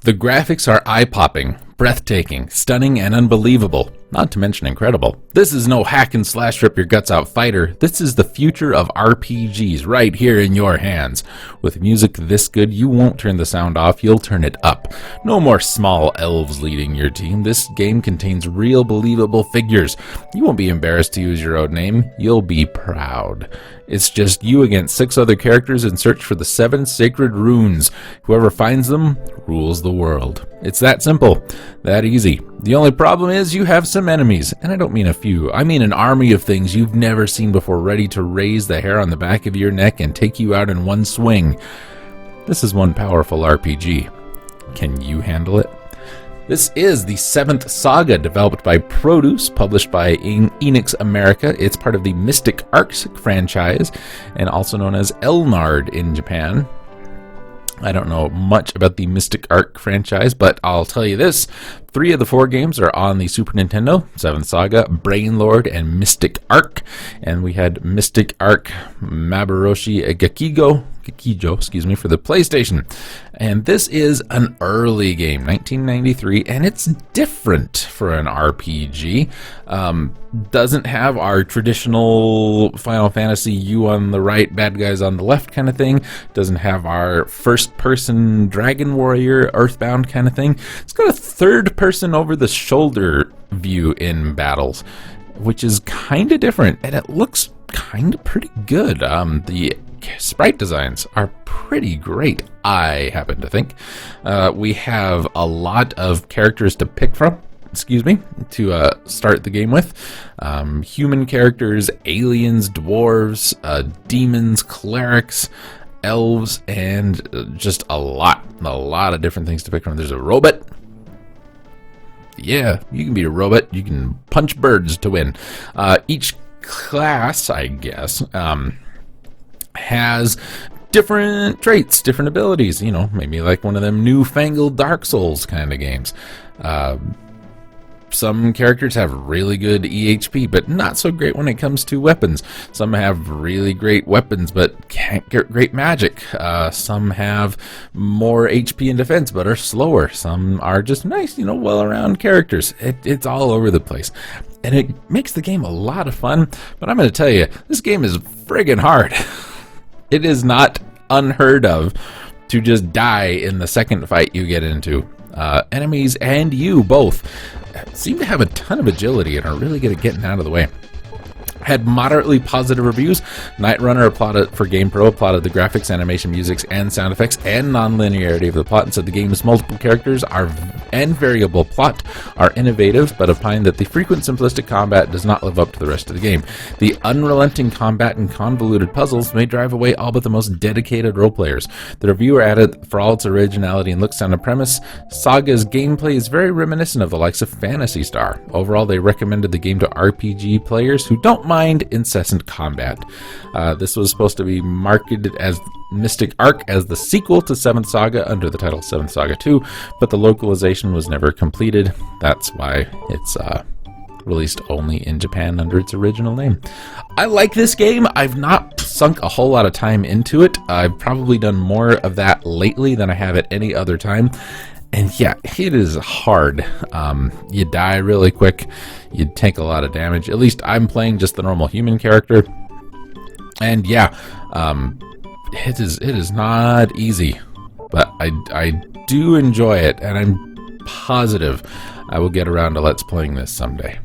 The graphics are eye-popping, breathtaking, stunning, and unbelievable, not to mention incredible. This is no hack and slash rip your guts out fighter. This is the future of RPGs right here in your hands. With music this good, you won't turn the sound off, you'll turn it up. No more small elves leading your team. This game contains real believable figures. You won't be embarrassed to use your own name, you'll be proud. It's just you against 6 other characters in search for the 7 sacred runes. Whoever finds them rules the world. It's that simple, that easy. The only problem is you have some enemies, and I don't mean a few. I mean an army of things you've never seen before, ready to raise the hair on the back of your neck and take you out in one swing. This is one powerful RPG. Can you handle it? This is the 7th Saga, developed by Produce, published by Enix America. It's part of the Mystic Arcs franchise, and also known as Elnard in Japan. I don't know much about the Mystic Arc franchise, but I'll tell you this. 3 of the 4 games are on the Super Nintendo: 7th Saga, Brainlord, and Mystic Arc. And we had Mystic Arc Maboroshi Gekijo, for the PlayStation. And this is an early game, 1993, and it's different for an RPG. Doesn't have our traditional Final Fantasy, you on the right, bad guys on the left kind of thing. Doesn't have our first-person Dragon Warrior, Earthbound kind of thing. It's got a third-person over-the-shoulder view in battles, which is kind of different, and it looks kind of pretty good. The sprite designs are pretty great, I happen to think. We have a lot of characters to pick from, to start the game with. Human characters, aliens, dwarves, demons, clerics, elves, and just a lot of different things to pick from. There's a robot. Yeah, you can be a robot. You can punch birds to win. Each class, I guess, has different traits, different abilities, maybe like one of them newfangled Dark Souls kind of games. Some characters have really good EHP, but not so great when it comes to weapons. Some have really great weapons, but can't get great magic. Some have more HP and defense, but are slower. Some are just nice, well-rounded characters. It's all over the place. And it makes the game a lot of fun, but I'm going to tell you, this game is friggin' hard. It is not unheard of to just die in the second fight you get into. Enemies and you both seem to have a ton of agility and are really good at getting out of the way. Had moderately positive reviews. Nightrunner applauded for GamePro, applauded the graphics, animation, music, and sound effects, and non-linearity of the plot, and said the game's multiple characters and variable plot are innovative, but opined that the frequent simplistic combat does not live up to the rest of the game. The unrelenting combat and convoluted puzzles may drive away all but the most dedicated role players. The reviewer added, for all its originality and look, sound, and premise, Saga's gameplay is very reminiscent of the likes of Phantasy Star. Overall, they recommended the game to RPG players who don't mind incessant combat. This was supposed to be marketed as Mystic Arc as the sequel to 7th Saga under the title 7th Saga 2, but the localization was never completed. That's why it's released only in Japan under its original name. I like this game. I've not sunk a whole lot of time into it. I've probably done more of that lately than I have at any other time. And yeah, it is hard. You die really quick. You take a lot of damage. At least I'm playing just the normal human character. And yeah, it is not easy. But I do enjoy it, and I'm positive I will get around to Let's Playing this someday.